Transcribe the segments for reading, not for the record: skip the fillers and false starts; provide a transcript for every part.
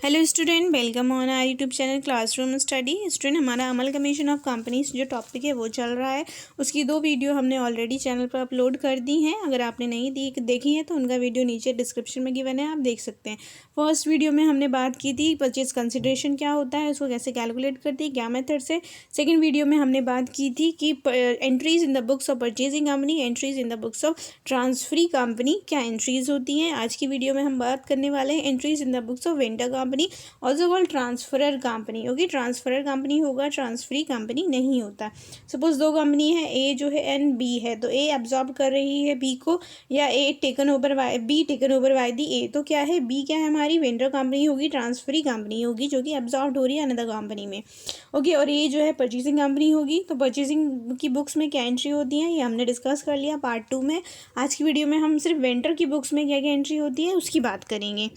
Hello student, welcome on our YouTube channel classroom study. Student, हमारा amalgamation of companies जो topic है वो चल रहा है। उसकी 2 वीडियो हमने ऑलरेडी चैनल पर अपलोड कर दी हैं। अगर आपने नहीं देखी है तो उनका वीडियो नीचे डिस्क्रिप्शन में गिवन है, आप देख सकते हैं। फर्स्ट वीडियो में हमने बात की थी परचेज कंसिडरेशन क्या होता है, उसको कैसे कैलकुलेट करती है, क्या मेथड से। सेकेंड वीडियो में हमने बात की थी कि entries in the books of purchasing company, entries in the books of transferee company क्या एंट्रीज होती हैं। आज की वीडियो में हम बात करने वाले हैं entries in the books of vendor company, also called transferor company. Okay, transferor company होगा, ट्रांसफरी कंपनी नहीं होता। सपोज 2 कंपनी है, ए जो है एंड बी है, तो ए एब्जॉर्ब कर रही है बी को, या A taken over by B, taken over by the A. तो क्या है, बी क्या है हमारी वेंडर कंपनी होगी, ट्रांसफरी कंपनी होगी जो कि एब्जॉर्ब हो रही है अनदर कंपनी में। ओके, और ये जो है परचेजिंग कंपनी होगी। तो परचेजिंग की बुक्स में क्या एंट्री होती है ये हमने डिस्कस कर लिया पार्ट 2 में। आज की वीडियो में हम सिर्फ वेंडर की बुक्स में क्या क्या एंट्री होती है उसकी बात करेंगे।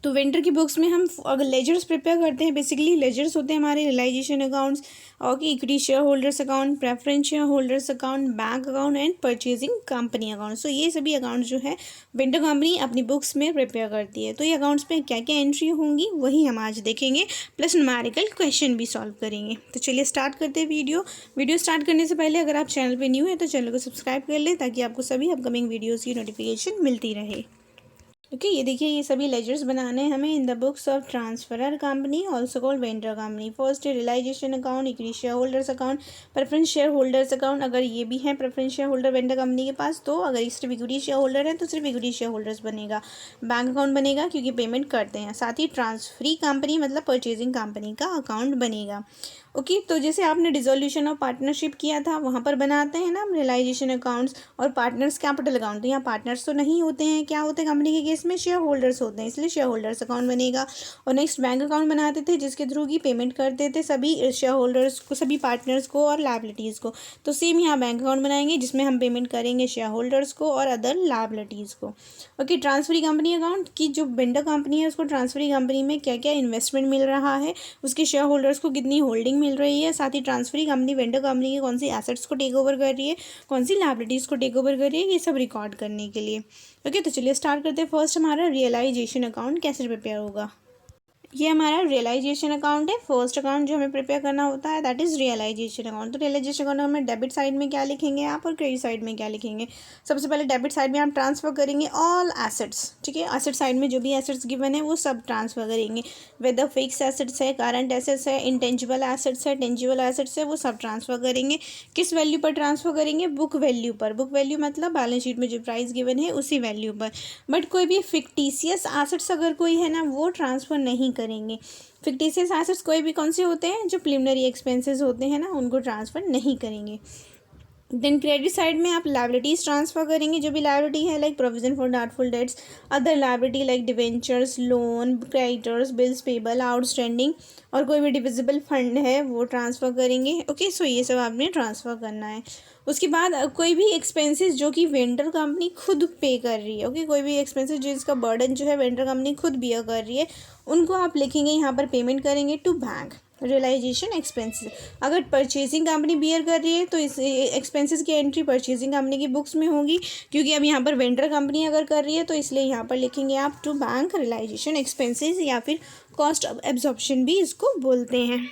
तो वेंडर की बुक्स में हम अगर लेजर्स प्रिपेयर करते हैं, बेसिकली लेजर्स होते हैं हमारे रियलाइजेशन अकाउंट्स, और कि equity share holders account, preference share holders account, bank account and purchasing company account. So ये सभी अकाउंट्स जो है वेंडर कंपनी अपनी बुक्स में प्रिपेयर करती है। तो ये अकाउंट्स में क्या क्या एंट्री होंगी वही हम आज देखेंगे, प्लस न्यूमेरिकल क्वेश्चन भी सॉल्व करेंगे। तो चलिए स्टार्ट करते हैं वीडियो स्टार्ट करने से पहले अगर आप चैनल पर न्यू है तो चैनल को सब्सक्राइब कर लें ताकि आपको सभी अपकमिंग वीडियोज़ की नोटिफिकेशन मिलती रहे। ओके, ये देखिए, ये सभी लेजर्स बनाने हैं हमें in the books of transferor company, also called vendor company. First है realisation account, equity share holders account, preference share holders account. अगर ये भी है preference share holder vendor company के पास, तो अगर सिर्फ इक्विटी शेयर होल्डर है तो सिर्फ इक्विटी शेयर होल्डर्स बनेगा। बैंक अकाउंट बनेगा क्योंकि पेमेंट करते हैं। साथ ही ट्रांसफरी कंपनी मतलब परचेजिंग कंपनी का अकाउंट बनेगा। ओके, तो जैसे आपने डिसोल्यूशन ऑफ पार्टनरशिप किया था वहाँ पर बनाते हैं ना हम रियलाइजेशन अकाउंट्स और पार्टनर्स कैपिटल अकाउंट। तो यहाँ पार्टनर्स तो नहीं होते हैं, क्या होते हैं कंपनी के केस में, शेयर होल्डर्स होते हैं, इसलिए शेयर होल्डर्स अकाउंट बनेगा। और नेक्स्ट बैंक अकाउंट बनाते थे जिसके थ्रू की पेमेंट करते थे सभी शेयर होल्डर्स को, सभी पार्टनर्स को और लायबिलिटीज़ को। तो सेम यहाँ बैंक अकाउंट बनाएंगे जिसमें हम पेमेंट करेंगे शेयर होल्डर्स को और अदर लायबिलिटीज़ को। ओके, ट्रांसफरी कंपनी अकाउंट की जो वेंडर कंपनी है उसको ट्रांसफरी कंपनी में क्या क्या इन्वेस्टमेंट मिल रहा है, उसके शेयर होल्डर्स को कितनी होल्डिंग मिल रही है, साथ ही ट्रांसफरी कंपनी वेंडर कंपनी की कौन सी एसेट्स को टेक ओवर कर रही है, कौन सी लायबिलिटीज़ को टेक ओवर कर रही है, ये सब रिकॉर्ड करने के लिए। ओके, तो चलिए स्टार्ट करते हैं। फर्स्ट हमारा रियलाइजेशन अकाउंट कैसे प्रिपेयर होगा। ये हमारा रियलाइजेशन अकाउंट है। फर्स्ट अकाउंट जो हमें प्रिपेयर करना होता है दैट इज़ रियलाइजेशन अकाउंट। तो रियलाइजेशन अकाउंट में डेबिट साइड में क्या लिखेंगे आप और क्रेडिट साइड में क्या लिखेंगे। सबसे पहले डेबिट साइड में आप ट्रांसफ़र करेंगे ऑल एसेट्स, ठीक है। एसेट साइड में जो भी एसेट्स गिवन है वो सब ट्रांसफ़र करेंगे, वेदर फिक्स एसेट्स है, करंट एसेट्स है, इंटेंजिबल एसेट्स है, टेंजिबल एसेट्स है, वो सब ट्रांसफ़र करेंगे। किस वैल्यू पर ट्रांसफ़र करेंगे, बुक वैल्यू पर। बुक वैल्यू मतलब बैलेंस शीट में जो प्राइस गिवन है उसी वैल्यू पर। बट कोई भी फिक्टिशियस एसेट्स अगर कोई है ना वो ट्रांसफ़र नहीं करेंगे। फिक्टिशियस एसेट्स कोई भी कौन से होते हैं, जो प्रिलिमिनरी एक्सपेंसेस होते हैं ना उनको ट्रांसफ़र नहीं करेंगे। देन क्रेडिट साइड में आप लायबिलिटीज़ ट्रांसफ़र करेंगे, जो भी लायबिलिटी है like provision for doubtful debts, other liability like debentures, loan, creditors, bills payable, outstanding, और कोई भी डिविजिबल फंड है वो ट्रांसफ़र करेंगे। ओके, सो ये सब आपने ट्रांसफ़र करना है। उसके बाद कोई भी एक्सपेंसेस जो कि वेंडर कंपनी खुद पे कर रही है, ओके, कोई भी एक्सपेंसेस जिसका बर्डन जो है वेंडर कंपनी खुद बियर कर रही है उनको आप लिखेंगे यहाँ पर पेमेंट करेंगे टू बैंक। रियलाइजेशन एक्सपेंसेस अगर परचेजिंग कंपनी बियर कर रही है तो इस एक्सपेंसेस की एंट्री परचेजिंग कंपनी की बुक्स में होगी, क्योंकि अब यहाँ पर वेंडर कंपनी अगर कर रही है तो इसलिए यहाँ पर लिखेंगे आप टू बैंक रियलाइजेशन एक्सपेंसेस, या फिर कॉस्ट ऑफ एब्जॉर्प्शन भी इसको बोलते हैं।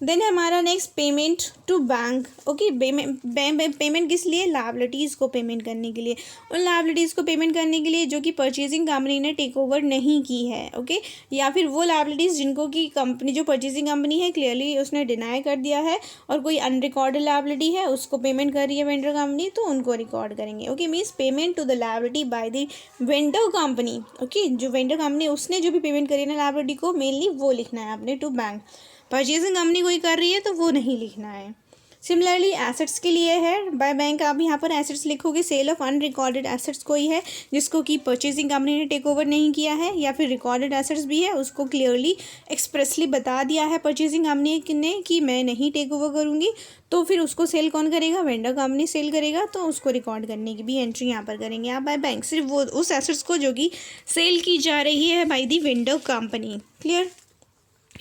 देन हमारा next payment to bank. Okay, payment किस लिए, लायबिलिटीज़ को पेमेंट करने के लिए, उन लायबिलिटीज़ को पेमेंट करने के लिए जो कि परचेजिंग कंपनी ने टेक ओवर नहीं की है। ओके, या फिर वो लायबिलिटीज़ जिनको कि कंपनी जो परचेजिंग कंपनी है क्लियरली उसने डिनाई कर दिया है और कोई अनरिकॉर्डेड लायबिलिटी है उसको पेमेंट कर रही है वेंडर कंपनी, तो उनको रिकॉर्ड करेंगे। Okay, means payment to the liability by the vendor company. Okay, जो वेंडर कंपनी उसने जो भी पेमेंट करी है ना लायबिलिटी को, मेनली वो लिखना है आपने टू बैंक। परचेजिंग कंपनी कोई कर रही है तो वो नहीं लिखना है। सिमिलरली एसेट्स के लिए है, बाय बैंक आप यहाँ पर एसेट्स लिखोगे, सेल ऑफ अनरिकॉर्डेड एसेट्स कोई है जिसको कि परचेजिंग कंपनी ने टेक ओवर नहीं किया है, या फिर रिकॉर्डेड एसेट्स भी है उसको क्लियरली एक्सप्रेसली बता दिया है परचेजिंग कंपनी ने कि मैं नहीं टेक ओवर करूँगी, तो फिर उसको सेल कौन करेगा, वेंडर कंपनी सेल करेगा, तो उसको रिकॉर्ड करने की भी एंट्री यहाँ पर करेंगे आप बाय बैंक, सिर्फ वो उस एसेट्स को जो कि सेल की जा रही है by the vendor company. Clear.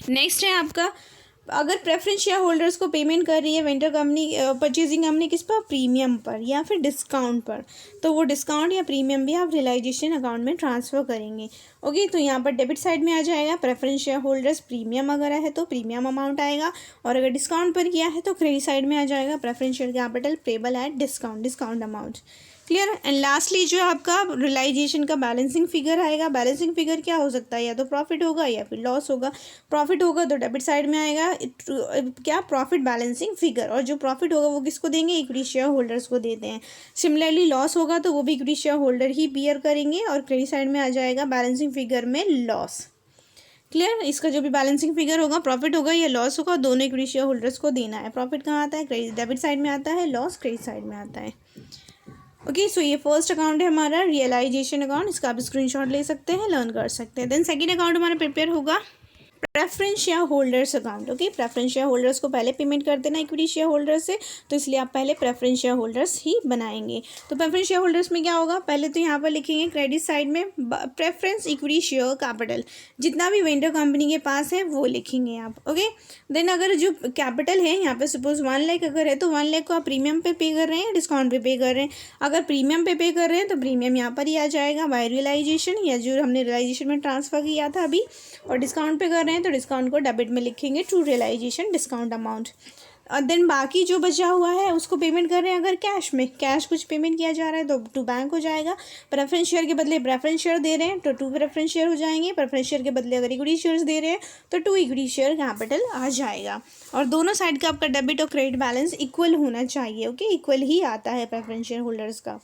Next है आपका अगर प्रेफरेंस शेयर होल्डर्स को पेमेंट कर रही है वेंडर कंपनी, परचेजिंग कंपनी किस पर, प्रीमियम पर या फिर डिस्काउंट पर, तो वो डिस्काउंट या प्रीमियम भी आप रियलाइजेशन अकाउंट में ट्रांसफ़र करेंगे। ओके, तो यहाँ पर डेबिट साइड में आ जाएगा प्रेफरेंस शेयर होल्डर्स प्रीमियम अगर है तो प्रीमियम अमाउंट आएगा, और अगर डिस्काउंट पर किया है तो क्रेडिट साइड में आ जाएगा preference share capital payable at discount amount. Clear. And lastly जो आपका रियलाइजेशन का बैलेंसिंग फिगर आएगा, बैलेंसिंग फिगर क्या हो सकता है, या तो प्रॉफिट होगा या फिर लॉस होगा। प्रॉफिट होगा तो डेबिट साइड में आएगा क्या, प्रॉफिट बैलेंसिंग फिगर, और जो प्रॉफिट होगा वो किसको देंगे, इक्विटी शेयर होल्डर्स को देते हैं। सिमिलरली लॉस होगा तो वो भी इक्विटी शेयर होल्डर ही बियर करेंगे, और क्रेडिट साइड में आ जाएगा बैलेंसिंग फिगर में लॉस। क्लियर। इसका जो भी बैलेंसिंग फिगर होगा, प्रॉफिट होगा या लॉस होगा, दोनों इक्विटी शेयर होल्डर्स को देना है। प्रॉफिट कहाँ आता है, क्रेडिट डेबिट साइड में आता है, लॉस क्रेडिट साइड में आता है। ओके, सो ये फर्स्ट अकाउंट है हमारा रियलाइजेशन अकाउंट, इसका आप स्क्रीनशॉट ले सकते हैं, लर्न कर सकते हैं। देन सेकंड अकाउंट हमारा प्रिपेयर होगा preference share holders account. Okay, preference share holders को पहले पेमेंट कर देना इक्विटी शेयर होल्डर्स से, तो इसलिए आप पहले प्रेफरेंस शेयर होल्डर्स ही बनाएंगे। तो प्रेफरेंस शेयर होल्डर्स में क्या होगा, पहले तो यहाँ पर लिखेंगे क्रेडिट साइड में प्रेफरेंस इक्विटी शेयर कैपिटल, जितना भी वेंडर कंपनी के पास है वो लिखेंगे आप। ओके, देन अगर जो कैपिटल है यहाँ पे सपोज 1 लाख अगर है तो 1 लाख को आप प्रीमियम पे कर रहे हैं या डिस्काउंट पे कर रहे हैं। अगर प्रीमियम पे कर रहे हैं तो प्रीमियम यहाँ पर ही आ जाएगा बाय रियलाइजेशन, या जो हमने रियलाइजेशन में ट्रांसफ़र किया था अभी, और डिस्काउंट पे कर रहे हैं तो डिस्काउंट को डेबिट में लिखेंगे टू रियलाइजेशन डिस्काउंट अमाउंट। और देन बाकी जो बचा हुआ है उसको पेमेंट कर रहे हैं अगर कैश में, कैश कुछ पेमेंट किया जा रहा है तो टू बैंक हो जाएगा। प्रेफरेंस शेयर के बदले प्रेफरेंस शेयर दे रहे हैं तो 2 प्रेफरेंस शेयर हो जाएंगे। प्रेफरेंस शेयर के बदले अगर इक्विटी शेयर्स दे रहे हैं तो 2 इक्विटी शेयर कैपिटल आ जाएगा। और दोनों साइड का आपका डेबिट और क्रेडिट बैलेंस इक्वल होना चाहिए। ओके, इक्वल ही आता है प्रेफरेंस शेयर होल्डर्स का।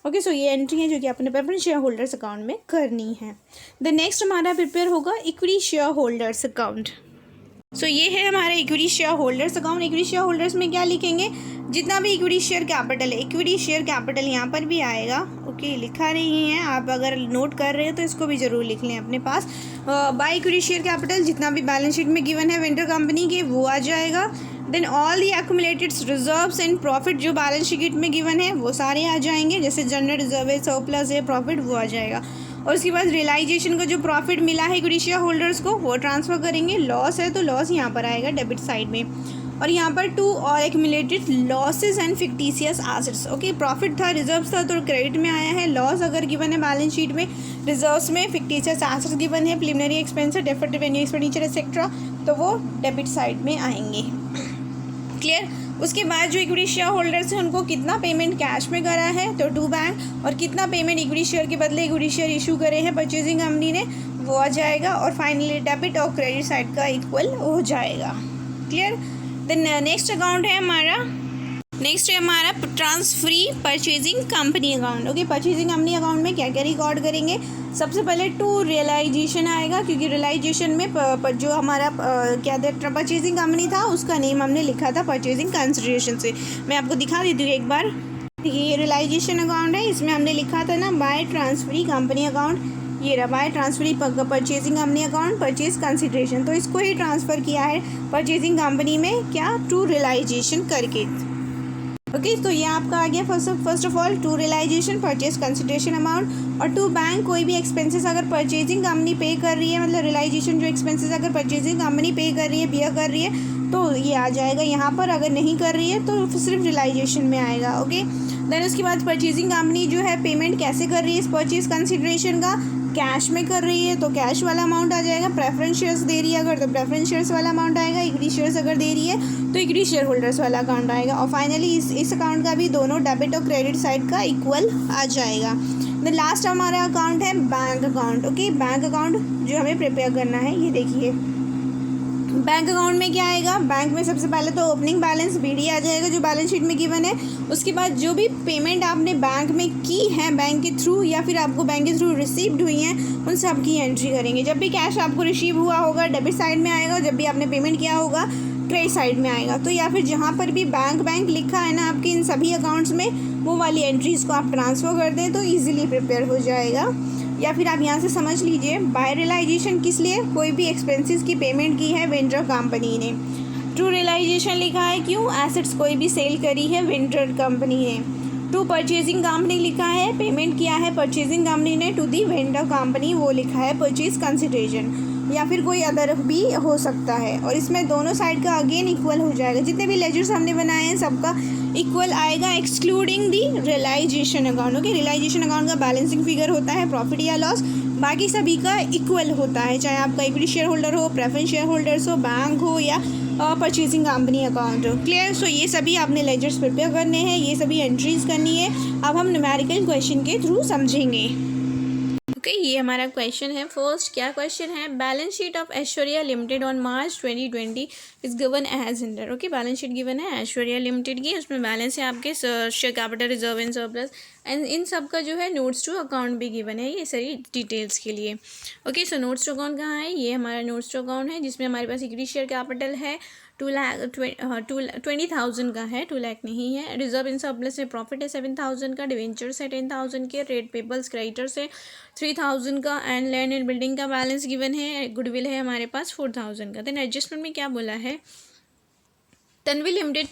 ओके, सो ये एंट्री है जो कि आपने प्रेफरेंस शेयर होल्डर्स अकाउंट में करनी है। द नेक्स्ट हमारा प्रिपेयर होगा equity share holders account. So ये है हमारा equity share holders account. Equity share holders में क्या लिखेंगे, जितना भी इक्विटी शेयर कैपिटल है, इक्विटी शेयर कैपिटल यहाँ पर भी आएगा। ओके, लिखा नहीं है, आप अगर नोट कर रहे हैं तो इसको भी ज़रूर लिख लें अपने पास। बाय इक्विटी शेयर कैपिटल जितना भी बैलेंस शीट में गिवन है वेंडर कंपनी के वो आ जाएगा। Then all the accumulated reserves and profit जो बैलेंस शीट में गिवन है वो सारे आ जाएंगे, जैसे जनरल रिजर्व है, सरप्लस है, प्रॉफिट, वो आ जाएगा। और उसके बाद रियलाइजेशन का जो प्रॉफिट मिला है इक्विटी शेयर होल्डर्स को वो ट्रांसफ़र करेंगे। लॉस है तो लॉस यहाँ पर आएगा डेबिट साइड में। और यहाँ पर 2 और accumulated losses and fictitious assets. Okay, profit था, रिजर्व्स था तो क्रेडिट में आया है। लॉस अगर गिवन है बैलेंस शीट में, रिजर्व्स में फिक्टिशियस एसेट्स गिवन है, preliminary expense, deferred revenue expenditure etcetera, तो वो डेबिट साइड में आएंगे। क्लियर। उसके बाद जो इक्विटी शेयर होल्डर्स हैं उनको कितना पेमेंट कैश में करा है तो 2 बैंक, और कितना पेमेंट इक्विटी शेयर के बदले इक्विटी शेयर इशू करे हैं परचेजिंग कंपनी ने वो आ जाएगा। और फाइनली डेबिट और क्रेडिट साइड का इक्वल हो जाएगा। क्लियर। देन नेक्स्ट अकाउंट है हमारा transferee purchasing company account. Okay, purchasing company account में क्या क्या रिकॉर्ड करेंगे, सबसे पहले 2 रियलाइजेशन आएगा, क्योंकि रियलाइजेशन में जो हमारा क्या परचेजिंग कंपनी था उसका नेम हमने लिखा था परचेजिंग कंसिडरेशन से। मैं आपको दिखा देती हूँ एक बार। ये रियलाइजेशन अकाउंट है, इसमें हमने लिखा था ना बाय ट्रांसफरी कंपनी अकाउंट, ये रहा by transferee purchasing company account purchase consideration, तो इसको ही ट्रांसफ़र किया है परचेजिंग कंपनी में क्या, टू रियलाइजेशन करके। ओके, तो ये आपका आ गया first of all 2 realisation purchase consideration amount, और 2 बैंक कोई भी एक्सपेंसेस अगर परचेजिंग कंपनी पे कर रही है, मतलब रियलाइजेशन जो एक्सपेंसेस अगर परचेजिंग कंपनी पे कर रही है, बियर कर रही है, तो ये आ जाएगा यहाँ पर। अगर नहीं कर रही है तो सिर्फ रियलाइजेशन में आएगा। ओके, देन उसके बाद परचेजिंग कंपनी जो है पेमेंट कैसे कर रही है इस परचेज कंसिडरेशन का, कैश में कर रही है तो कैश वाला अमाउंट आ जाएगा। प्रेफरेंस शेयर्स दे रही है अगर तो प्रेफरेंस शेयर्स वाला अमाउंट आएगा। इक्विटी शेयर्स अगर दे रही है तो इक्विटी शेयर होल्डर्स वाला अकाउंट आएगा। और फाइनली इस अकाउंट का भी दोनों डेबिट और क्रेडिट साइड का इक्वल आ जाएगा। द लास्ट हमारा अकाउंट है bank account. Okay, bank account जो हमें प्रिपेयर करना है, ये देखिए बैंक अकाउंट में क्या आएगा, बैंक में सबसे पहले तो ओपनिंग बैलेंस BD आ जाएगा जो बैलेंस शीट में गिवन है। उसके बाद जो भी पेमेंट आपने बैंक में की है बैंक के थ्रू या फिर आपको बैंक के थ्रू रिसीव्ड हुई हैं उन सब की एंट्री करेंगे। जब भी कैश आपको रिसीव हुआ होगा डेबिट साइड में आएगा, जब भी आपने पेमेंट किया होगा क्रेडिट साइड में आएगा। तो या फिर जहाँ पर भी बैंक लिखा है ना आपके इन सभी अकाउंट्स में, वो वाली एंट्रीज़ को आप ट्रांसफ़र कर दें तो ईजिली प्रिपेयर हो जाएगा। या फिर आप यहाँ से समझ लीजिए बाय रियलाइजेशन किस लिए, कोई भी एक्सपेंसेस की पेमेंट की है वेंडर कंपनी ने। ट्रू रियलाइजेशन लिखा है क्यों, एसेट्स कोई भी सेल करी है वेंडर कंपनी ने। टू परचेजिंग कंपनी लिखा है, पेमेंट किया है परचेजिंग कंपनी ने टू दी वेंडर कंपनी, वो लिखा है परचेज कंसिडरेशन, या फिर कोई अदर भी हो सकता है। और इसमें दोनों साइड का अगेन इक्वल हो जाएगा, जितने भी लेजर्स हमने बनाए हैं सबका इक्वल आएगा excluding the realisation account. Okay, realisation account का बैलेंसिंग फिगर होता है प्रॉफिट या लॉस, बाकी सभी का इक्वल होता है, चाहे आपका इक्विटी शेयर होल्डर हो, प्रेफरेंस शेयर होल्डर्स हो, बैंक हो या परचेजिंग कंपनी अकाउंट हो। क्लियर? सो ये सभी आपने लेजर्स प्रिपेयर करने हैं, ये सभी एंट्रीज करनी है। अब हम न्यूमेरिकल क्वेश्चन के थ्रू समझेंगे। ओके, ये हमारा क्वेश्चन है। फर्स्ट क्या क्वेश्चन है, balance sheet of Aishwarya limited on March 2020 is given as under. Okay, balance sheet given है ऐश्वर्या लिमिटेड की, उसमें बैलेंस है आपके share capital, reserve and surplus, and इन सब का जो है नोट्स टू अकाउंट भी गिवन है, ये सारी डिटेल्स के लिए। Okay, so notes to account कहाँ है, ये हमारा नोट्स टू अकाउंट है, जिसमें हमारे पास इक्विटी शेयर कैपिटल है 20,000 का है, 2 लाख नहीं है। रिजर्व इन सरप्लस में प्रॉफिट है 7,000 का, डिवेंचर्स है 10,000 के, ट्रेड पेबल्स क्रेडिटर्स है 3,000 का, एंड लैंड एंड बिल्डिंग का बैलेंस गिवन है, गुडविल है हमारे पास 4,000 का। देन एडजस्टमेंट में क्या बोला है, Tanvi limited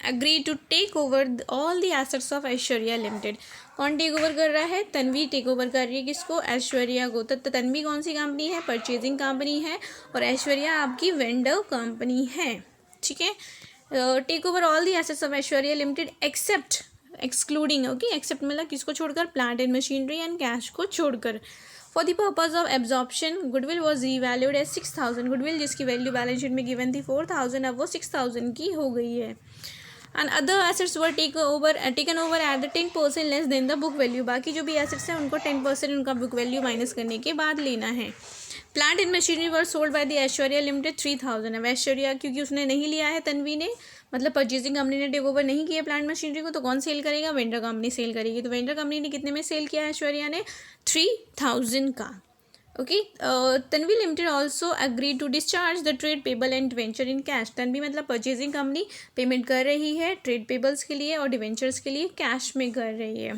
agree to take over all the assets of Aishwarya limited. कौन टेक ओवर कर रहा है, तन्वी टेक ओवर कर रही है किसको, ऐश्वर्या को। तो तन्वी कौन सी कंपनी है, परचेजिंग कंपनी है, और ऐश्वर्या आपकी वेंडर कंपनी है। ठीक है, take over all the assets of Aishwarya limited except, excluding, okay, except मतलब किसको छोड़कर, plant and machinery and cash को छोड़कर। For the purpose of absorption goodwill was revalued as 6,000, goodwill जिसकी वैल्यू बैलेंस शीट में गिवन थी 4,000, अब वो 6,000 की हो गई है। And other assets were taken over at the 10% less than the book value, बाकी जो भी एसेट्स हैं उनको 10% उनका बुक वैल्यू माइनस करने के बाद लेना है। Plant and machinery were sold by the Aishwarya limited 3,000, अब ऐश्वर्या क्योंकि उसने नहीं लिया है तन्वी ने, मतलब परचेजिंग कंपनी ने टेक ओवर नहीं किया प्लांट मशीनरी को, तो कौन सेल करेगा, वेंडर कंपनी सेल करेगी। तो वेंडर कंपनी ने कितने में सेल किया है ऐश्वर्या ने, 3,000 का। Okay, Tanvi limited also agree to discharge the trade payable and debenture in cash. Tanvi मतलब परचेजिंग कंपनी पेमेंट कर रही है ट्रेड पेबल्स के लिए और डिवेंचर्स के लिए कैश में कर रही है।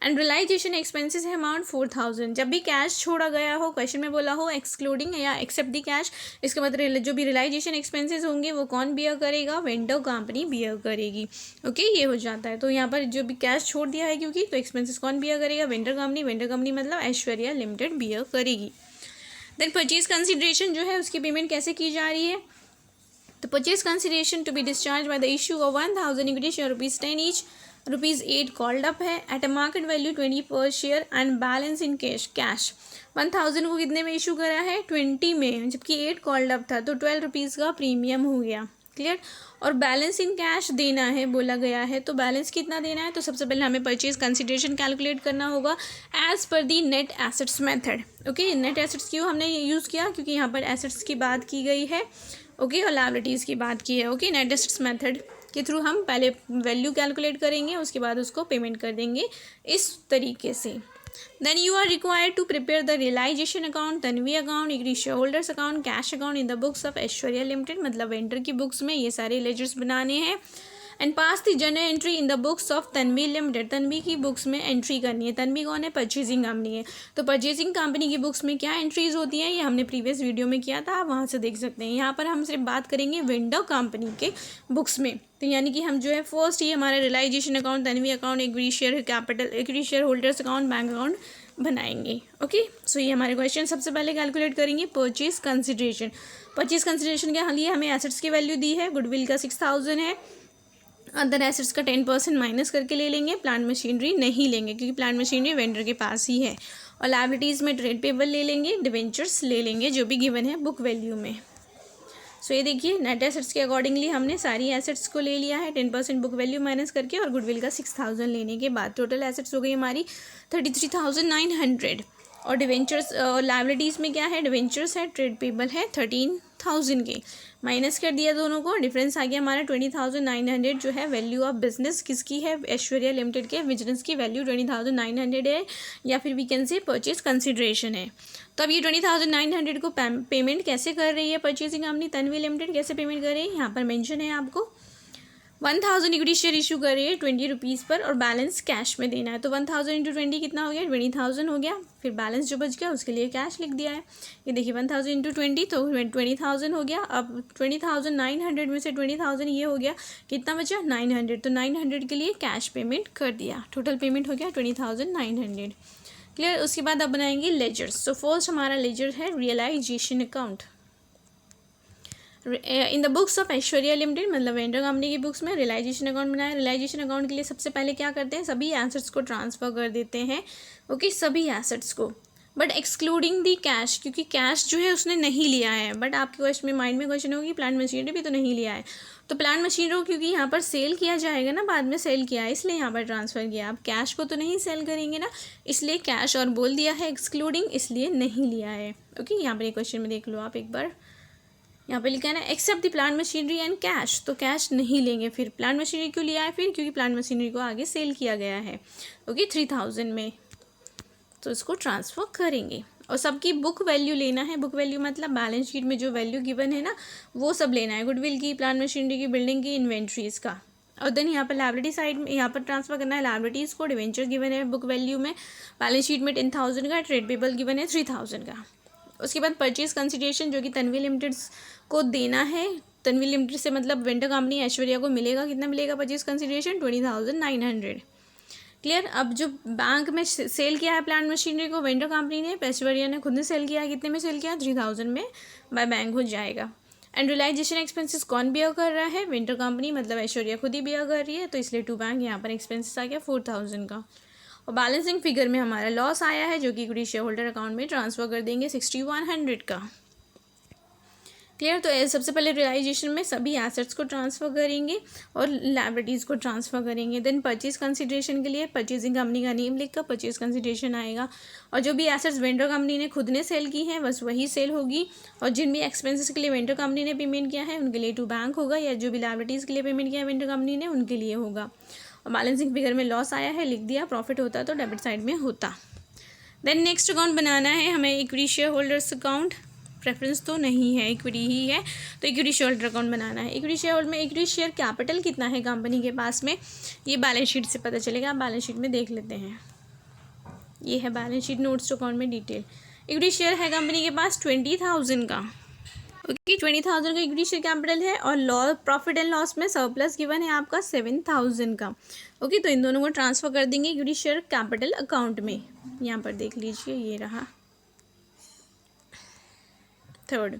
एंड रियलाइजेशन एक्सपेंसेस है अमाउंट 4,000, जब भी कैश छोड़ा गया हो, क्वेश्चन में बोला हो एक्सक्लूडिंग या एक्सेप्ट दी कैश, इसका मतलब जो भी रियलाइजेशन एक्सपेंसेस होंगे वो कौन बियर करेगा, वेंडर कंपनी बियर करेगी। ओके, ये हो जाता है। तो यहाँ पर जो भी कैश छोड़ दिया है क्योंकि, तो एक्सपेंसेस कौन बियर करेगा, वेंडर कंपनी, वेंडर कंपनी मतलब ऐश्वर्या लिमिटेड बियर करेगी। देन परचेज कंसिडरेशन जो है उसकी पेमेंट कैसे की जा रही है, तो purchase consideration to be discharge by the issue of 1,000 equity share ₹10 each, ₹8 called up है at a market value 20 per share and balance in cash. 1,000 को कितने में इशू करा है, 20 में, जबकि 8 कॉल्ड अप था, तो ₹12 का प्रीमियम हो गया। क्लियर? और बैलेंस इन कैश देना है बोला गया है, तो बैलेंस कितना देना है, तो सबसे पहले हमें परचेज कंसिडरेशन कैलकुलेट करना होगा as per the net assets method. Okay, net assets क्यों हमने यूज़ किया, क्योंकि यहाँ पर एसेट्स की बात की गई है, ओके, और लायबिलिटीज़ की बात की है। ओके, नेट एसेट्स मेथड के थ्रू हम पहले वैल्यू कैलकुलेट करेंगे, उसके बाद उसको पेमेंट कर देंगे इस तरीके से। Then you are required to prepare the realization account, Tanvi account, equity share holders account, cash account in the books of Aishwarya limited, मतलब वेंडर की बुक्स में ये सारे लेजर्स बनाने हैं। And pass the journal entry in the books of Tanvi limited, Tanvi की books में entry करनी है। तन्वी कौन है, परचेजिंग कंपनी है, तो परचेजिंग कंपनी की बुक्स में क्या एंट्रीज होती हैं, ये हमने प्रीवियस वीडियो में किया था, आप वहाँ से देख सकते हैं। यहाँ पर हम सिर्फ बात करेंगे वेंडर कंपनी के बुक्स में, तो यानी कि हम जो है फर्स्ट ये हमारा realisation account, Tanvi account, equity share capital, equity share holders account, bank account बनाएंगे। ओके, सो ये हमारे क्वेश्चन सबसे पहले कैलकुलेट करेंगे परचेज कंसिडरेशन। परचेज कंसिडरेशन के लिए हमें एसेट्स की वैल्यू दी है, गुडविल का 6,000 है, अदर एसेट्स का 10% माइनस करके ले लेंगे, प्लांट मशीनरी नहीं लेंगे क्योंकि प्लांट मशीनरी वेंडर के पास ही है, और लायबिलिटीज़ में ट्रेड पेबल ले लेंगे, डिवेंचर्स ले लेंगे जो भी गिवन है बुक वैल्यू में। सो ये देखिए नेट एसेट्स के अकॉर्डिंगली हमने सारी एसेट्स को ले लिया है 10% बुक वैल्यू माइनस करके, और गुडविल का 6,000 लेने के बाद टोटल एसेट्स हो गई हमारी 33,900, और डिवेंचर्स लायबिलिटीज़ में क्या है, डिवेंचर्स है, ट्रेड पेबल है 13,000 के, माइनस कर दिया दोनों को, डिफरेंस आ गया हमारा 20,900 जो है वैल्यू ऑफ बिजनेस किसकी है, ऐश्वर्या लिमिटेड के बिजनेस की वैल्यू 20,900 है, या फिर we can say purchase consideration है। तो अब ये 20,900 को पेमेंट कैसे कर रही है परचेजिंग कंपनी तन्वी लिमिटेड, कैसे पेमेंट कर रही है, यहाँ पर मेंशन है आपको। 1000 इक्विटी शेयर इशू कर रही है 20 रुपीज़ पर और बैलेंस कैश में देना है। तो 1000 इंटू 20 कितना हो गया, 20,000 हो गया। फिर बैलेंस जो बच गया उसके लिए कैश लिख दिया है। ये देखिए 1000 इंटू 20 तो 20,000 हो गया। अब 20,900 में से 20,000 ये हो गया, कितना बचा 900, तो 900 के लिए कैश पेमेंट कर दिया। टोटल पेमेंट हो गया 20,900। क्लियर। उसके बाद अब बनाएंगे लेजर्स। तो फर्स्ट हमारा लेजर है realisation account. In the books of Aishwarya limited, मतलब वेंडर कंपनी की बुक्स में रियलाइजेशन अकाउंट बनाया। रियलाइजेशन अकाउंट के लिए सबसे पहले क्या करते हैं, सभी एसेट्स को ट्रांसफ़र कर देते हैं। ओके, सभी एसेट्स को, बट एक्सक्लूडिंग दी कैश, क्योंकि कैश जो है उसने नहीं लिया है। बट आपके क्वेश्चन में माइंड में क्वेश्चन होगी प्लांट मशीनरी भी तो नहीं लिया है, तो प्लांट मशीनरी क्योंकि यहाँ पर सेल किया जाएगा ना, बाद में सेल किया है इसलिए यहाँ पर ट्रांसफ़र किया। आप कैश को तो नहीं सेल करेंगे ना, इसलिए कैश और बोल दिया है, एक्सक्लूडिंग इसलिए नहीं लिया है। ओके, यहाँ पर एक क्वेश्चन में देख लो आप एक बार, यहाँ पे लिखा है ना except the plant machinery and cash, तो कैश नहीं लेंगे। फिर प्लांट मशीनरी क्यों लिया है, फिर क्योंकि प्लांट मशीनरी को आगे सेल किया गया है। ओके, 3000 में, तो इसको ट्रांसफ़र करेंगे। और सबकी बुक वैल्यू लेना है। बुक वैल्यू मतलब बैलेंस शीट में जो वैल्यू गिवन है ना वो सब लेना है, गुडविल की, प्लांट मशीनरी की, बिल्डिंग की, इन्वेंट्रीज़ का। और देन यहाँ पर लायबिलिटी साइड में यहाँ पर ट्रांसफ़र करना है लायबिलिटीज़ को। डिवेंचर गिवन है बुक वैल्यू में, बैलेंस शीट में 10,000 का, ट्रेड पेबल गिवन है 3000 का। उसके बाद परचेज कंसिडरेशन जो कि तन्वी लिमिटेड को देना है। तन्वी लिमिटेड से मतलब वेंडर कंपनी ऐश्वर्या को मिलेगा, कितना मिलेगा परचेज कंसिडरेशन, 20,900। क्लियर। अब जो बैंक में सेल किया है प्लांट मशीनरी को वेंडर कंपनी ने, ऐश्वर्या ने खुद ने सेल किया है, कितने में सेल किया, 3000 में बाय बैंक हो जाएगा। एंड रियलाइजेशन एक्सपेंसेस कौन बियर कर रहा है, वेंडर कंपनी, मतलब ऐश्वर्या खुद ही बियर कर रही है, तो इसलिए टू बैंक यहाँ पर एक्सपेंसेस आ गया 4000 का। और बैलेंसिंग फिगर में हमारा लॉस आया है जो कि इक्विटी शेयर होल्डर अकाउंट में ट्रांसफ़र कर देंगे 6100 का। क्लियर। तो सबसे पहले रियलाइजेशन में सभी एसेट्स को ट्रांसफ़र करेंगे और लायबिलिटीज़ को ट्रांसफ़र करेंगे। देन परचेज कंसिडरेशन के लिए परचेजिंग कंपनी का नेम लिखकर परचेज कंसिडरेशन आएगा। और जो भी एसेट्स वेंडर कंपनी ने खुद ने सेल की हैं बस वही सेल होगी। और जिन भी एक्सपेंसेस के लिए वेंडर कंपनी ने पेमेंट किया है उनके लिए टू बैंक होगा, या जो भी लायबिलिटीज़ के लिए पेमेंट किया है वेंडर कंपनी ने उनके लिए होगा। और बैलेंसिंग फिगर में लॉस आया है, लिख दिया। प्रॉफिट होता तो डेबिट साइड में होता। देन नेक्स्ट अकाउंट बनाना है हमें equity share holders account. Preference तो नहीं है, इक्विटी ही है, तो इक्विटी शेयर होल्डर अकाउंट बनाना है। इक्विटी शेयर होल्डर में इक्विटी शेयर कैपिटल कितना है कंपनी के पास में, ये बैलेंस शीट से पता चलेगा। आप बैलेंस शीट में देख लेते हैं, ये है बैलेंस शीट नोट्स अकाउंट में डिटेल। इक्विटी शेयर है कंपनी के पास 20,000 का। ओके, 20,000 का इक्विटी शेयर कैपिटल है। और प्रॉफिट एंड लॉस में सरप्लस गिवन है आपका 7,000 का। ओके, तो इन दोनों को ट्रांसफ़र कर देंगे इक्विटी शेयर कैपिटल अकाउंट में। यहाँ पर देख लीजिए, ये रहा। थर्ड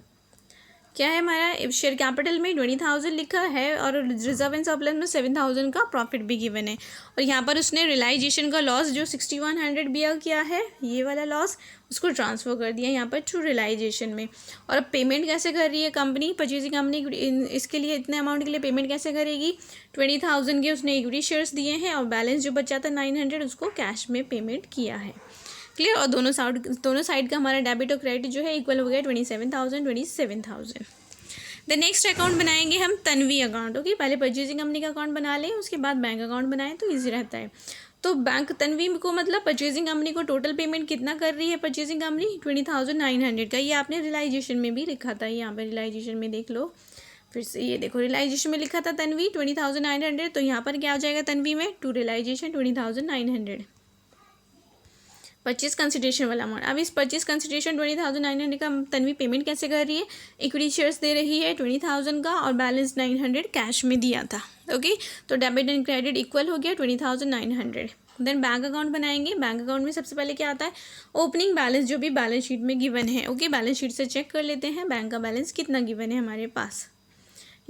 क्या है हमारा, शेयर कैपिटल में 20,000 लिखा है और रिजर्व एंड सरप्लस में 7,000 का प्रॉफिट भी गिवन है। और यहाँ पर उसने रियलाइजेशन का लॉस जो 6100 बियर किया है, ये वाला लॉस, उसको ट्रांसफ़र कर दिया यहाँ पर थ्रू रियलाइजेशन में। और अब पेमेंट कैसे कर रही है कंपनी, परचेजिंग कंपनी इसके लिए इतने अमाउंट के लिए पेमेंट कैसे करेगी, 20,000 के उसने इक्विटी शेयर्स दिए हैं और बैलेंस जो बचा था 900 उसको कैश में पेमेंट किया है। क्लियर। और दोनों साइड का हमारा डेबिट और क्रेडिट जो है इक्वल हो गया 27,000। द नेक्स्ट अकाउंट बनाएंगे हम तन्वी अकाउंट। ओके, पहले परचेजिंग कंपनी का अकाउंट बना लें, उसके बाद बैंक अकाउंट बनाएं तो ईजी रहता है। तो बैंक तन्वी को मतलब परचेजिंग कंपनी को टोटल पेमेंट कितना कर रही है परचेजिंग कंपनी, 20,900 का। ये आपने रियलाइजेशन में भी लिखा था, यहाँ पर रियलाइजेशन में देख लो फिर से, ये देखो रियलाइजेशन में लिखा था तन्वी 20,900, तो यहाँ पर क्या हो जाएगा तन्वी में, टू रियलाइजेशन 20,900 परचेज कंसिडरेशन वाला अमाउंट। अब इस परचेज कंसिडरेशन 20,900 का तन्वी पेमेंट कैसे कर रही है, इक्विटी शेयर्स दे रही है 20,000 का और बैलेंस 900 कैश में दिया था। ओके, तो डेबिट एंड क्रेडिट इक्वल हो गया 20,900। देन बैंक अकाउंट बनाएंगे। बैंक अकाउंट में सबसे पहले क्या आता है, ओपनिंग बैलेंस जो भी बैलेंस शीट में गिवन है। ओके, बैलेंस शीट से चेक कर लेते हैं बैंक का बैलेंस कितना गिवन है हमारे पास।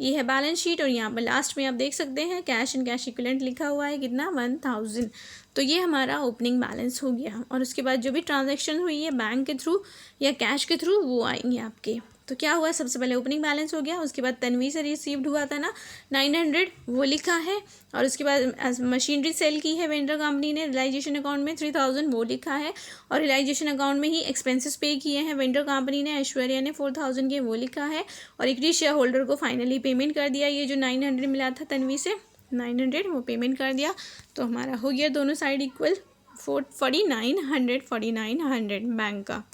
ये है बैलेंस शीट और यहाँ पर लास्ट में आप देख सकते हैं कैश एंड कैश इक्विवेलेंट लिखा हुआ है कितना, 1000। तो ये हमारा ओपनिंग बैलेंस हो गया। और उसके बाद जो भी ट्रांजैक्शन हुई है बैंक के थ्रू या कैश के थ्रू वो आएंगे आपके। तो क्या हुआ, सबसे पहले ओपनिंग बैलेंस हो गया, उसके बाद तन्वी से रिसीव्ड हुआ था ना 900 वो लिखा है। और उसके बाद मशीनरी सेल की है वेंडर कंपनी ने रियलाइजेशन अकाउंट में 3000 वो लिखा है। और रियलाइजेशन अकाउंट में ही एक्सपेंसेस पे किए हैं वेंडर कंपनी ने, ऐश्वर्या ने 4000 के वो लिखा है। और इक्विटी शेयर होल्डर को फाइनली पेमेंट कर दिया, ये जो 900 मिला था तन्वी से 900 वो पेमेंट कर दिया। तो हमारा हो गया दोनों साइड इक्वल 4900 बैंक का।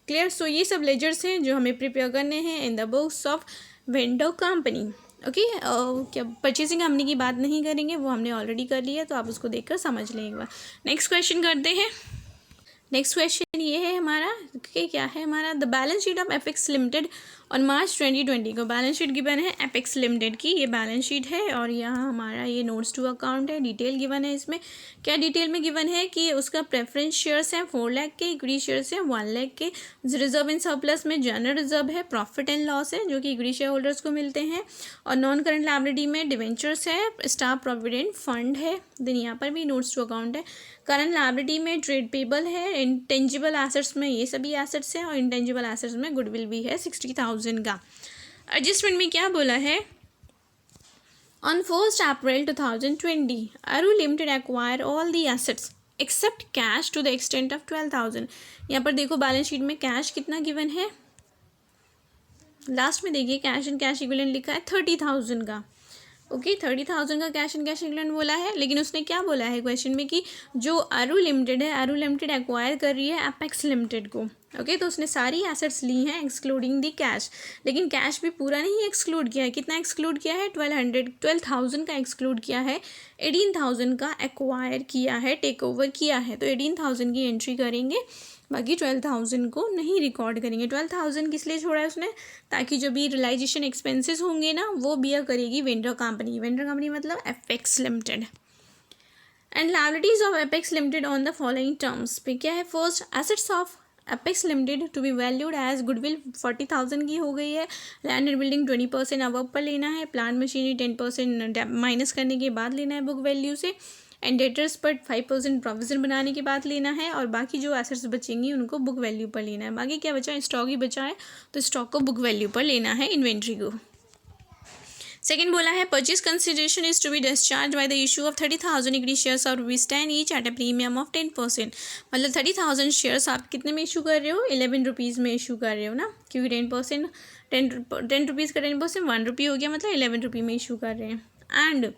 क्लियर। सो ये सब लेजर्स हैं जो हमें प्रिपेयर करने हैं इन the books of vendor company. Okay. क्या परचेसिंग कंपनी की बात नहीं करेंगे, वो हमने ऑलरेडी कर लिया, तो आप उसको देखकर समझ लें एक बार। नेक्स्ट क्वेश्चन करते हैं। नेक्स्ट क्वेश्चन ये है हमारा कि क्या है हमारा, the balance sheet of Apex limited on March 2020 को बैलेंस शीट गिवन है एपेक्स लिमिटेड की, ये बैलेंस शीट है और यहाँ हमारा ये नोट्स टू अकाउंट है। डिटेल गिवन है इसमें, क्या डिटेल में गिवन है कि उसका प्रेफरेंस शेयर्स हैं 4 लाख के, इक्विटी शेयर्स हैं 1 लाख के, रिजर्व इन सरप्लस में जनरल रिजर्व है, प्रॉफिट एंड लॉस है जो कि इक्विटी शेयर होल्डर्स को मिलते हैं, और नॉन करंट लायबिलिटी में डिवेंचर्स है, स्टाफ प्रोविडेंट फंड है। देन यहाँ पर भी नोट्स टू अकाउंट है। करंट लायबिलिटी में ट्रेड पेबल है, इंटेंजिबल एसेट्स में ये सभी एसेट्स हैं, और इंटेंजिबल एसेट्स में गुडविल भी है 60,000 का। एडजस्टमेंट में क्या बोला है, on 1 April 2020 Aru limited acquire all the assets except cash to the extent of 12,000। यहाँ पर देखो बैलेंस शीट में कैश कितना गिवन है, लास्ट में देखिए कैश एंड कैश इक्विवेलेंट लिखा है 30,000 का। ओके 30,000 का कैश एंड कैश इक्विवेलेंट बोला है, लेकिन उसने क्या बोला है क्वेश्चन में कि जो अरू लिमिटेड है, अरू लिमिटेड एक्वायर कर रही है एपेक्स लिमिटेड को। ओके तो उसने सारी एसेट्स ली हैं एक्सक्लूडिंग दी कैश, लेकिन कैश भी पूरा नहीं एक्सक्लूड किया है। कितना एक्सक्लूड किया है, 12,000 का एक्सक्लूड किया है, 18,000 का एक्वायर किया है, टेक ओवर किया है, तो 18,000 की एंट्री करेंगे, बाकी 12,000 को नहीं रिकॉर्ड करेंगे। 12,000 किस लिए छोड़ा है उसने, ताकि जो भी रियलाइजेशन एक्सपेंसेस होंगे ना वो बियर करेगी वेंडर कंपनी। वेंडर कंपनी मतलब Apex limited. And liabilities of Apex limited on the following terms पे क्या है, first assets of Apex limited to be valued as goodwill 40,000 की हो गई है, लैंड एंड बिल्डिंग 20% अबव पर लेना है, प्लांट मशीनरी 10% माइनस करने के बाद लेना है बुक वैल्यू से, एंड डेटर्स पर 5% प्रोविजन बनाने के बाद लेना है, और बाकी जो एसेट्स बचेंगी उनको बुक वैल्यू पर लेना है। बाकी क्या बचा है, स्टॉक ही बचा है, तो स्टॉक को बुक वैल्यू पर लेना है, इन्वेंट्री को। सेकेंड बोला है purchase consideration is to be discharge by the issue of 30,000 equity shares of ₹10 each at a premium of 10%। मतलब 30,000 शेयर्स आप कितने में इशू कर रहे हो, 11 रुपीज़ में इशू कर रहे हो ना, क्योंकि 10% 10 रुपीज़ का 10% 1 रुपी हो गया, मतलब 11 रुपी में इशू कर रहे हैं। And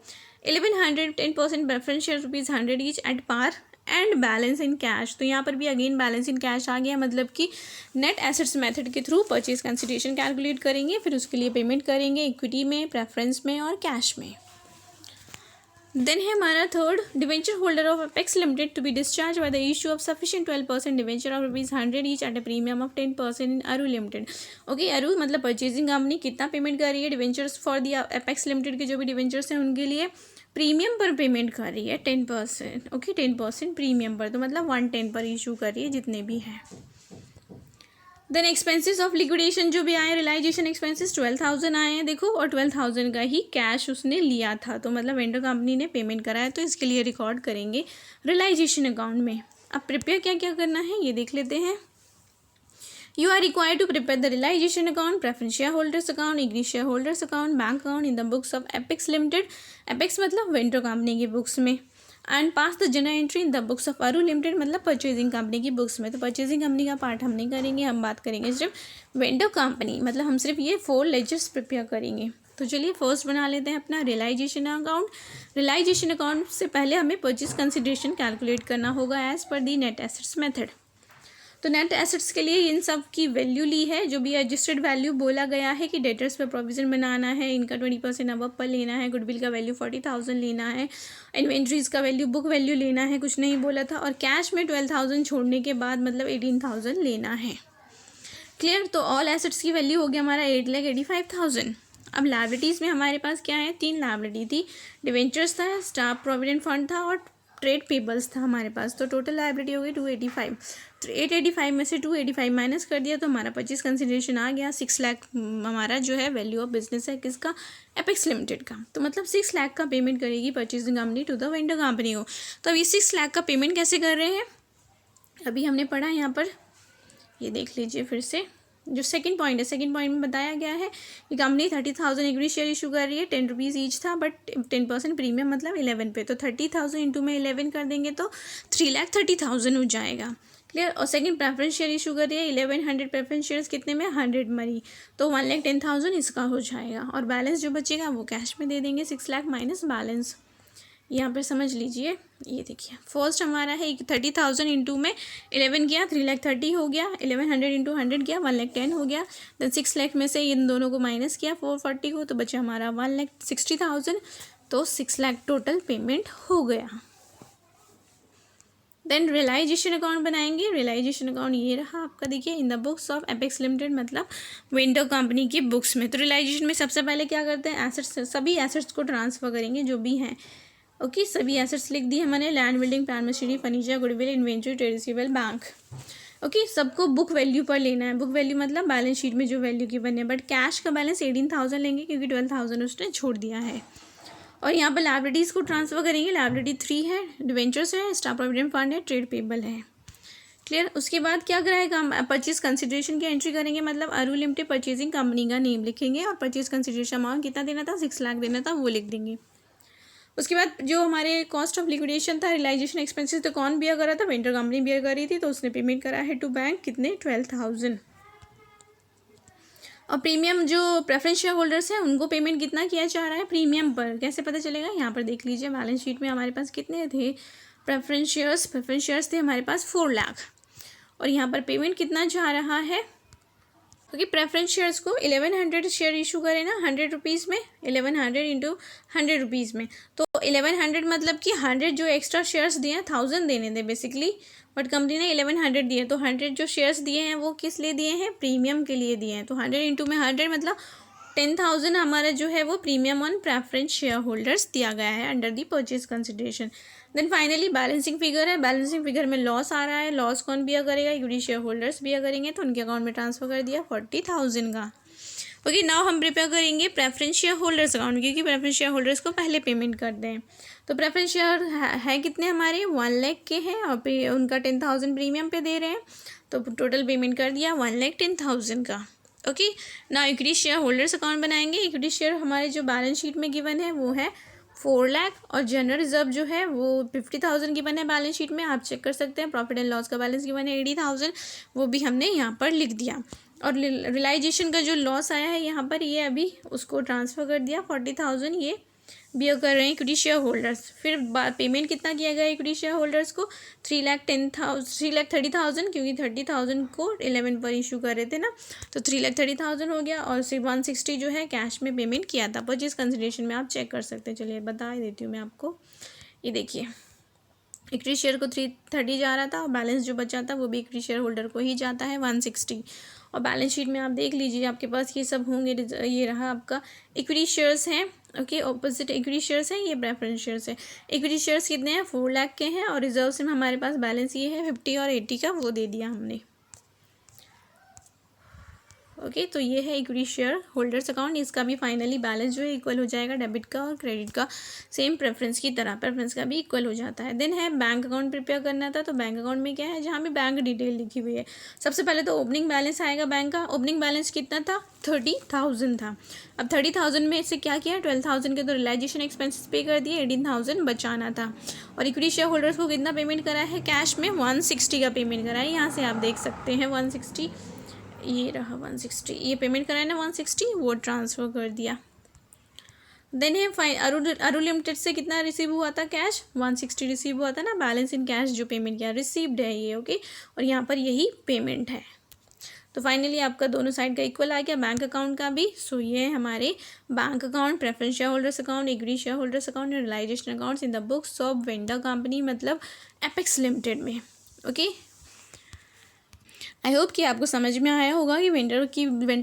1100 10% preference share ₹100 each at par and balance in cash. तो यहाँ पर भी अगेन बैलेंस इन कैश आ गया, मतलब कि नेट एसेट्स मेथड के थ्रू परचेज कंसिडरेशन कैलकुलेट करेंगे, फिर उसके लिए पेमेंट करेंगे इक्विटी में, प्रेफरेंस में और कैश में। देन है हमारा third, debenture holder of Apex limited to be discharge by the issue of sufficient 12% debenture of ₹100 each at a premium of 10% in Aru limited. Okay अरू मतलब परचेजिंग कंपनी कितना पेमेंट कर रही है, debentures for the apex limited के जो भी debentures हैं उनके लिए प्रीमियम पर पेमेंट कर रही है 10%। ओके 10% प्रीमियम पर, तो मतलब 110 पर इशू कर रही है जितने भी हैं। देन एक्सपेंसेस ऑफ लिक्विडेशन जो भी आए, रियलाइजेशन एक्सपेंसेस 12,000 आए हैं देखो, और 12,000 का ही कैश उसने लिया था, तो मतलब वेंडर कंपनी ने पेमेंट कराया, तो इसके लिए रिकॉर्ड करेंगे रियलाइजेशन अकाउंट में। अब प्रिपेयर क्या क्या करना है ये देख लेते हैं। You are required to prepare the realization account, preference shareholders account, equity shareholders account, bank account in the books of Apex Limited. Apex मतलब वेंडर कंपनी की बुक्स में, and pass the general entry in the books of अरू limited मतलब purchasing company की books में। तो purchasing company का part हम नहीं करेंगे, हम बात करेंगे सिर्फ वेंडर कंपनी, मतलब हम सिर्फ ये 4 लेजर्स प्रिपेयर करेंगे। तो चलिए फर्स्ट बना लेते हैं अपना रियलाइजेशन अकाउंट। रियलाइजेशन अकाउंट से पहले हमें परचेज कंसिडरेशन कैलकुलेट करना होगा as per the net assets method. तो नेट एसेट्स के लिए इन सब की वैल्यू ली है, जो भी एडजस्टेड वैल्यू बोला गया है कि डेटर्स पे प्रोविजन बनाना है, इनका 20% अबव पर लेना है, गुडविल का वैल्यू 40,000 लेना है, इन्वेंट्रीज का वैल्यू बुक वैल्यू लेना है, कुछ नहीं बोला था, और कैश में 12,000 छोड़ने के बाद मतलब 18,000 लेना है। क्लियर, तो ऑल एसेट्स की वैल्यू हो गया हमारा 8,85,000। अब लायबिलिटीज़ में हमारे पास क्या है, 3 लायबिलिटी थी, डिवेंचर्स था, स्टाफ प्रोविडेंट फंड था और ट्रेड पेबल्स था हमारे पास। तो टोटल लायबिलिटी हो गई 285। तो 885 में से 285 माइनस कर दिया तो हमारा परचेज कंसिडरेशन आ गया 6 लाख। हमारा जो है वैल्यू ऑफ बिजनेस है किसका, एपेक्स लिमिटेड का। तो मतलब 6 लाख का पेमेंट करेगी purchasing company to the vendor company को। तो अब ये 6 लाख का पेमेंट कैसे कर रहे हैं, अभी हमने पढ़ा यहाँ पर, ये देख लीजिए फिर से। जो सेकंड पॉइंट है, सेकंड पॉइंट में बताया गया है कि कंपनी 30,000 इक्विटी शेयर इशू कर रही है, 10 रुपीज़ ईच था, बट 10% प्रीमियम मतलब 11 पे। तो 30,000 इंटू में 11 कर देंगे तो 3,30,000 हो जाएगा। क्लियर। और सेकंड प्रेफरेंस शेयर इशू कर रही है, 1100 प्रेफरेंस शेयर्स कितने में, 100 मरी, तो 1,10,000 इसका हो जाएगा। और बैलेंस जो बचेगा वो कैश में दे देंगे, 6 लाख माइनस बैलेंस। यहाँ पर समझ लीजिए, ये देखिए फर्स्ट हमारा है 30,000 इंटू में 11 किया 3,30,000 हो गया, 1100 इंटू 100 किया 1,10,000 हो गया, देन 6 लाख में से इन दोनों को माइनस किया 440 को, तो बचा हमारा 1,60,000, तो 6 लाख टोटल पेमेंट हो गया। देन रियलाइजेशन अकाउंट बनाएंगे। रियलाइजेशन अकाउंट ये रहा आपका, देखिए इन the books of Apex limited, मतलब वेंडर कंपनी की बुक्स में। तो रियलाइजेशन में सबसे पहले क्या करते हैं, एसेट्स, सभी एसेट्स को ट्रांसफ़र करेंगे जो भी हैं। ओके, सभी एसेट्स लिख दिए हमने, land, building, plant, machinery, furniture, goodwill, inventory, trade receivable, bank. Okay, सबको बुक वैल्यू पर लेना है। बुक वैल्यू मतलब बैलेंस शीट में जो वैल्यू की बने, बट कैश का बैलेंस 18,000 लेंगे क्योंकि 12,000 उसने छोड़ दिया है। और यहाँ पर लाइबिलिटीज़ को ट्रांसफ़र करेंगे। लाइबिलिटी 3 है, डिवेंचर्स है, स्टाफ प्रोविडेंट फंड है, ट्रेड पेबल है। क्लियर। उसके बाद क्या कराएगा, हम परचेज कंसिडरेशन की एंट्री करेंगे, मतलब अरू लिमिटेड परचेजिंग कंपनी का नेम लिखेंगे और परचेज कंसिडरेशन अमाउंट कितना देना था, 6 लाख देना था, वो लिख देंगे। उसके बाद जो हमारे कॉस्ट ऑफ लिक्विडेशन था, रियलाइजेशन एक्सपेंसेस, तो कौन बियर कर रहा था, वेंडर कंपनी बियर कर रही थी, तो उसने पेमेंट करा है टू बैंक कितने, 12,000। और प्रीमियम जो प्रेफरेंस शेयर होल्डर्स हैं उनको पेमेंट कितना किया जा रहा है प्रीमियम पर, कैसे पता चलेगा, यहाँ पर देख लीजिए बैलेंस शीट में हमारे पास कितने थे प्रेफरेंस शेयर्स थे हमारे पास 4 लाख, और यहाँ पर पेमेंट कितना जा रहा है, क्योंकि प्रेफरेंस शेयर्स को 1100 शेयर इशू करें ना 100 रुपीज़ में, 1100 इंटू 100 रुपीज़ में, तो 1100 मतलब कि 100 जो एक्स्ट्रा शेयर्स दिए हैं 1000 देने थे बेसिकली, बट कंपनी ने 1100 दिए, तो 100 जो शेयर्स दिए हैं वो किस लिए दिए हैं, प्रीमियम के लिए दिए हैं। तो 100 इंटू में 100 मतलब 10,000 हमारा जो है वो premium on preference share holders दिया गया है under the purchase consideration. Then finally balancing figure है। बैलेंसिंग फिगर में लॉस आ रहा है, लॉस कौन बियर करेगा, इक्विटी शेयर होल्डर्स बियर करेंगे, तो उनके अकाउंट में ट्रांसफर कर दिया 40,000 का। ओके, नाउ हम प्रिपेयर करेंगे प्रेफरेंस शेयर होल्डर्स अकाउंट, क्योंकि प्रेफरेंस शेयर होल्डर्स को पहले पेमेंट कर दें। तो प्रेफरेंस शेयर है कितने हमारे 1 लाख के हैं, और पे उनका 10,000 प्रीमियम पे दे रहे हैं, तो टोटल पेमेंट कर दिया 1,10,000 का। ओके, ना इक्विटी शेयर होल्डर्स अकाउंट बनाएंगे। इक्विटी शेयर हमारे जो बैलेंस शीट में गिवन है वो है 4 लाख, और जनरल रिजर्व जो है वो 50,000 गिवन है बैलेंस शीट में, आप चेक कर सकते हैं। प्रॉफिट एंड लॉस का बैलेंस गिवन है 80,000, वो भी हमने यहाँ पर लिख दिया। और रियलाइजेशन का जो लॉस आया है यहाँ पर, ये अभी उसको ट्रांसफ़र कर दिया 40,000, ये बियर कर रहे हैं इक्विटी शेयर होल्डर्स। फिर पेमेंट कितना किया गया इक्विटी शेयर होल्डर्स को, 3,30,000, क्योंकि 30,000 को 11 पर इशू कर रहे थे ना, तो 3,30,000 हो गया, और सिर्फ 160 जो है कैश में पेमेंट किया था परचेज कंसिडरेशन में, आप चेक कर सकते हैं। चलिए बता ही देती हूँ मैं आपको, ये देखिए इक्विटी शेयर को 330 जा रहा था, और बैलेंस जो बचा था वो भी इक्विटी शेयर होल्डर को ही जाता है 160। और बैलेंस शीट में आप देख लीजिए आपके पास ये सब होंगे, ये रहा आपका इक्विटी शेयर्स हैं। ओके, ऑपोजिट इक्विटी शेयर्स हैं, ये प्रेफरेंस शेयर्स है। इक्विटी शेयर्स कितने हैं, 4 लाख के हैं, और रिजर्व्स में हमारे पास बैलेंस ये है 50 और 80 का, वो दे दिया हमने। ओके, तो ये है इक्विटी शेयर होल्डर्स अकाउंट। इसका भी फाइनली बैलेंस जो है इक्वल हो जाएगा डेबिट का और क्रेडिट का, सेम प्रेफरेंस की तरह, प्रेफरेंस का भी इक्वल हो जाता है। देन है बैंक अकाउंट प्रिपेयर करना था, तो बैंक अकाउंट में क्या है, जहाँ भी बैंक डिटेल लिखी हुई है। सबसे पहले तो ओपनिंग बैलेंस आएगा बैंक का। ओपनिंग बैलेंस कितना था, 30,000 था। अब 30,000 में से क्या किया, 12,000 के तो रियलाइजेशन एक्सपेंसेस पे कर दिए, 18,000 बचाना था। और इक्विटी शेयर होल्डर्स को कितना पेमेंट करा है, कैश में 160 का पेमेंट करा है। यहाँ से आप देख सकते हैं 160, ये रहा 160, ये पेमेंट कराया ना 160, वो ट्रांसफ़र कर दिया। देन है अरू लिमिटेड से कितना रिसीव हुआ था कैश, 160 रिसीव हुआ था ना, बैलेंस इन कैश जो पेमेंट किया रिसीव्ड है ये। ओके, और यहाँ पर यही पेमेंट है। तो फाइनली आपका दोनों साइड का इक्वल आ गया, बैंक अकाउंट का भी। सो ये है हमारे bank account, preference share holders account, equity share holders account, realisation accounts in the books of vendor company, मतलब एपेक्स लिमिटेड में। ओके, आई होप कि आपको समझ में आया होगा कि वेंडर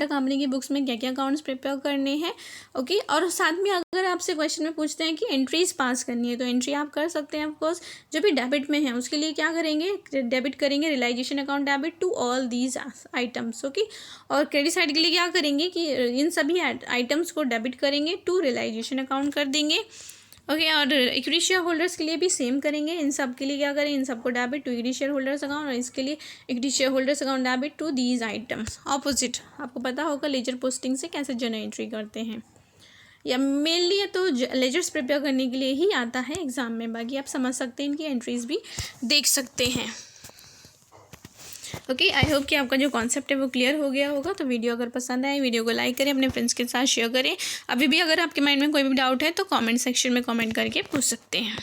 कंपनी की बुक्स में क्या क्या अकाउंट्स प्रिपेयर करने हैं। ओके, और साथ में अगर आपसे क्वेश्चन में पूछते हैं कि एंट्रीज पास करनी है, तो एंट्री आप कर सकते हैं ऑफकोर्स। जो भी डेबिट में है उसके लिए क्या करेंगे, डेबिट करेंगे realisation account debit to all these items. Okay, और क्रेडिट साइड के लिए क्या करेंगे कि इन सभी आइटम्स को डेबिट करेंगे टू रियलाइजेशन अकाउंट कर देंगे। ओके, और इक्विटी शेयर होल्डर्स के लिए भी सेम करेंगे। इन सब के लिए क्या करें, इन सबको debit to equity share holders account, और इसके लिए equity share holders account debit to these items. Opposite आपको पता होगा लेजर पोस्टिंग से कैसे जर्नल एंट्री करते हैं, या मेनली ये तो लेजर्स प्रिपेयर करने के लिए ही आता है एग्जाम में, बाकी आप समझ सकते हैं इनकी एंट्रीज भी देख सकते हैं। ओके, आई होप कि आपका जो कॉन्सेप्ट है वो क्लियर हो गया होगा। तो वीडियो अगर पसंद आए वीडियो को लाइक करें, अपने फ्रेंड्स के साथ शेयर करें। अभी भी अगर आपके माइंड में कोई भी डाउट है तो कमेंट सेक्शन में कमेंट करके पूछ सकते हैं।